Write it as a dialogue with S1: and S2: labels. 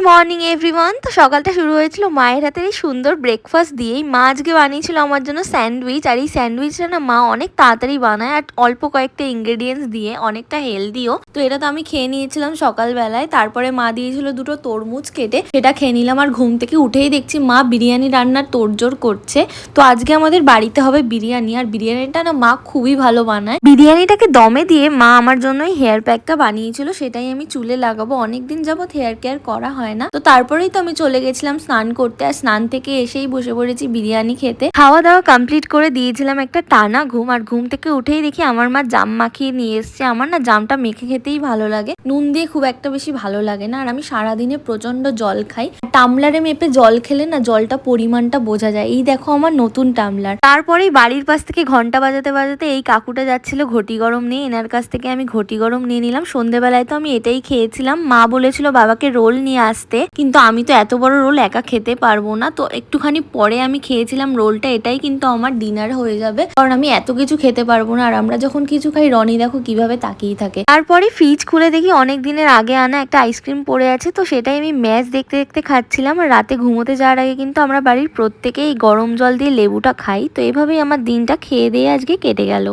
S1: Morning everyone. তো সকালটা শুরু হয়েছিল মায়ের হাতের এই সুন্দর ব্রেকফাস্ট দিয়েই। মা আজকে বানিয়েছিল আমার জন্য স্যান্ডউইচ, আর এই স্যান্ডউইচটা না মা অনেক তাড়াতাড়ি বানায় আর অল্প কয়েকটা ইনগ্রেডিয়েন্টস দিয়ে, অনেকটা হেলদিও। তো এটা তো আমি খেয়ে নিয়েছিলাম সকালবেলায়। তারপরে মা দিয়েছিল দুটো তরমুজ কেটে, সেটা খেয়ে নিলাম। আর ঘুম থেকে উঠেই দেখছি মা বিরিয়ানি রান্নার তোড়জোড় করছে। তো আজকে আমাদের বাড়িতে হবে বিরিয়ানি, আর বিরিয়ানিটা না মা খুবই ভালো বানায়। বিরিয়ানিটাকে দমে দিয়ে মা আমার জন্য হেয়ার প্যাকটা বানিয়েছিল, সেটাই আমি চুলে লাগাবো। অনেকদিন যাবত হেয়ার কেয়ার করা হয় না। তো তারপরেই তো আমি চলে গেছিলাম স্নান করতে, আর স্নান থেকে এসেই বসে পড়েছি বিরিয়ানি খেতে। খাওয়া দাওয়া কমপ্লিট করে দিয়েছিলাম একটা টানা ঘুম, আর ঘুম থেকে উঠেই দেখি আমার মা জাম মাখিয়ে নিয়ে এসছে। আমার না জামটা মেখে খেতেই ভালো লাগে, নুন দিয়ে খুব একটা বেশি ভালো লাগে না। আর আমি সারাদিনে প্রচন্ড জল খাই, টামলারে মেপে জল খেলে না জলটা পরিমাণটা বোঝা যায়। এই দেখো আমার নতুন টামলার। তারপরেই বাড়ির পাশ থেকে ঘন্টা বাজাতে বাজাতে এই কাকুটা যাচ্ছিল ঘটি গরম নিয়ে, এনার কাছ থেকে আমি ঘটি গরম নিয়ে নিলাম। সন্ধ্যেবেলায় তো আমি এটাই খেয়েছিলাম। মা বলেছিল বাবাকে রোল নিয়ে আসতে, কিন্তু আমি তো এত বড় রোল একা খেতে পারবো না। তো একটুখানি পরে আমি খেয়েছিলাম রোলটা। এটাই কিন্তু আমার ডিনার হয়ে যাবে, কারণ আমি এত কিছু খেতে পারবো না। আর আমরা যখন কিছু খাই রনি দেখো কিভাবে তাকিয়ে থাকে। তারপরে ফ্রিজ খুলে দেখি অনেক দিনের আগে আনা একটা আইসক্রিম পড়ে আছে। তো সেটাই আমি ম্যাচ দেখতে দেখতে খাচ্ছিলাম। আর রাতে ঘুমোতে যাওয়ার আগে কিন্তু আমরা বাড়ির প্রত্যেকেই গরম জল দিয়ে লেবুটা খাই। তো এভাবেই আমার দিনটা খেয়ে দিয়ে আজকে কেটে গেল।